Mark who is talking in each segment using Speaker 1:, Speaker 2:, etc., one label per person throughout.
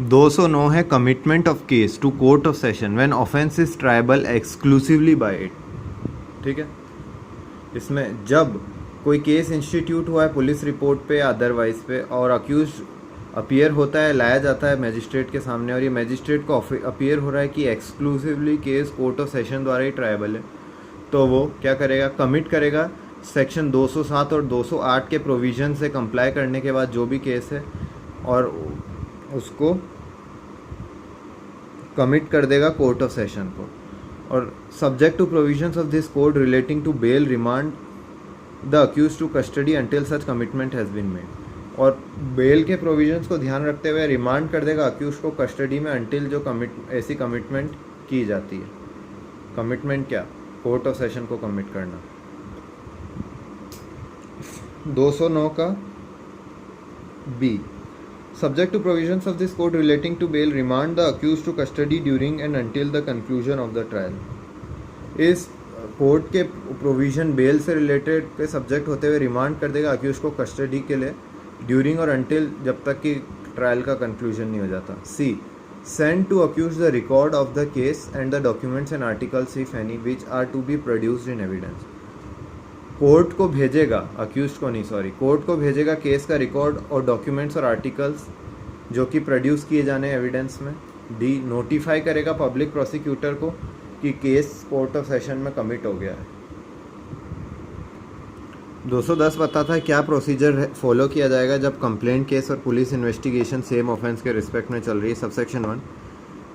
Speaker 1: 209 है commitment of case to court of session when offence is triable exclusively by it. ठीक है, इसमें जब कोई केस इंस्टीट्यूट हुआ है पुलिस रिपोर्ट पे या अदरवाइज पे और अक्यूज अपीयर होता है, लाया जाता है मैजिस्ट्रेट के सामने और ये मैजिस्ट्रेट को अपीयर हो रहा है कि exclusively case court of session द्वारा ही ट्रायबल है, तो वो क्या करेगा, कमिट करेगा सेक्शन 207 और 208 के प्रोविज़न से कंप्लाई करने के बाद जो भी केस है और उसको कमिट कर देगा कोर्ट ऑफ सेशन को। और subject to provisions of this code relating to bail remand the accused to custody until such commitment has been made. और बेल के प्रोविजंस को ध्यान रखते हुए रिमांड कर देगा अक्यूज को कस्टडी में अंटिल जो ऐसी कमिटमेंट की जाती है। कमिटमेंट क्या, कोर्ट ऑफ सेशन को कमिट करना। 209 का B, subject to provisions of this code relating to bail, remand the accused to custody during and until the conclusion of the trial। इस कोर्ट के प्रोविज़न बेल से related पे subject होते हुए remand कर देगा अक्यूज को कस्टडी के लिए ड्यूरिंग और अंटिल, जब तक कि ट्रायल का कंक्लूजन नहीं हो जाता। C, send to accuse the record of the case and the documents and articles if any which are to be produced in evidence. Court को भेजेगा, अक्यूज को नहीं, सॉरी, कोर्ट को भेजेगा केस का रिकॉर्ड और डॉक्यूमेंट्स और आर्टिकल्स जो कि प्रोड्यूस किए जाने एविडेंस में। डी, नोटिफाई करेगा पब्लिक प्रोसिक्यूटर को कि केस कोर्ट ऑफ सेशन में कमिट हो गया है। 210 बताता है क्या प्रोसीजर फॉलो किया जाएगा जब कंप्लेंट केस और पुलिस इन्वेस्टिगेशन सेम ऑफेंस के रिस्पेक्ट में चल रही है। Subsection 1,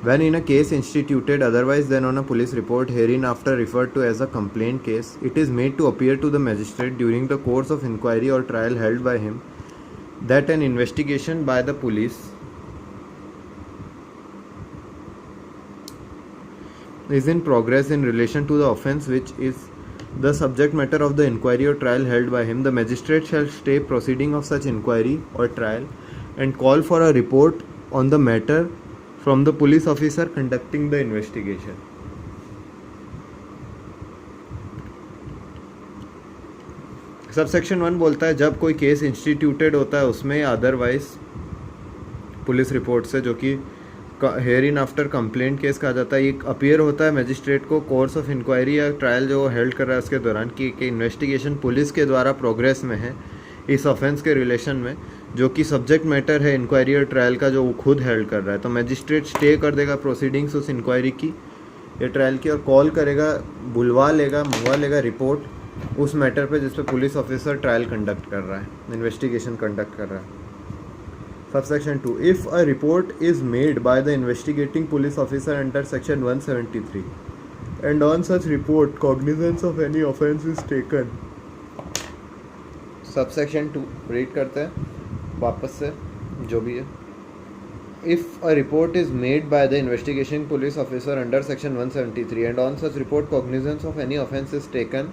Speaker 1: when in a case instituted otherwise than on a police report hereinafter referred to as a complaint case, it is made to appear to the magistrate during the course of inquiry or trial held by him that an investigation by the police is in progress in relation to the offence which is the subject matter of the inquiry or trial held by him. The magistrate shall stay proceeding of such inquiry or trial and call for a report on the matter from the police officer conducting the investigation। Subsection 1 बोलता है जब कोई case instituted होता है उसमें या otherwise police report से, जो कि here in after complaint case कहा जाता है, ये अपीयर होता है मैजिस्ट्रेट को कोर्स ऑफ इंक्वायरी या ट्रायल जो हेल्ड कर रहा है उसके दौरान कि इन्वेस्टिगेशन पुलिस के द्वारा प्रोग्रेस में है इस ऑफेंस के रिलेशन में, जो कि सब्जेक्ट मैटर है इंक्वायरी और ट्रायल का जो वो खुद हेल्ड कर रहा है। तो मैजिस्ट्रेट स्टे कर देगा प्रोसीडिंग्स उस इंक्वायरी की या ट्रायल की और कॉल करेगा, बुलवा लेगा, मंगवा लेगा रिपोर्ट उस मैटर पे जिस पे पुलिस ऑफिसर ट्रायल कंडक्ट कर रहा है, इन्वेस्टिगेशन कंडक्ट कर रहा है। Subsection 2, if a report is made by the investigating police officer under section 173 and on such report cognizance of any offence is taken. Subsection 2 read करते हैं वापस से जो भी है। If a report is made by the investigation police officer under section 173 and on such report cognizance of any offence is taken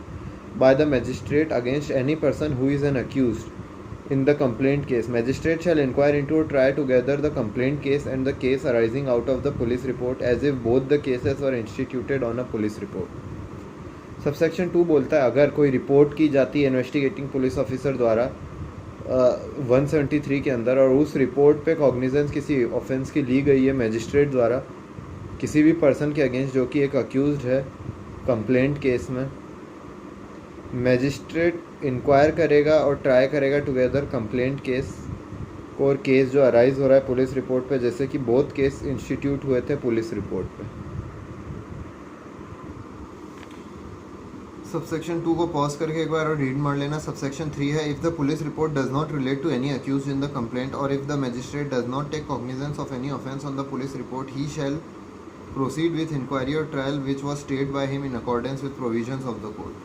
Speaker 1: by the magistrate against any person who is an accused in the complaint case, magistrate shall inquire into or try to gather the complaint case and the case arising out of the police report as if both the cases were instituted on a police report। Subsection 2 बोलता है अगर कोई report की जाती है investigating police officer द्वारा 173 के अंदर और उस रिपोर्ट पे कॉग्निजेंस किसी ऑफेंस की ली गई है मैजिस्ट्रेट द्वारा किसी भी पर्सन के अगेंस्ट जो कि एक अक्यूज्ड है कंप्लेंट केस में, मैजिस्ट्रेट इंक्वायर करेगा और ट्राई करेगा टुगेदर कंप्लेंट केस को और केस जो अराइज हो रहा है पुलिस रिपोर्ट पे, जैसे कि बोथ केस इंस्टीट्यूट हुए थे पुलिस रिपोर्ट पे। सबसेक्शन 2 को पॉज करके एक बार और रीड मार लेना। सबसेक्शन 3 है if the police report does not relate to any accused in the complaint और if the magistrate does not take cognizance of any offence on the police report he shall proceed with inquiry or trial which was stayed by him in accordance with provisions of the code।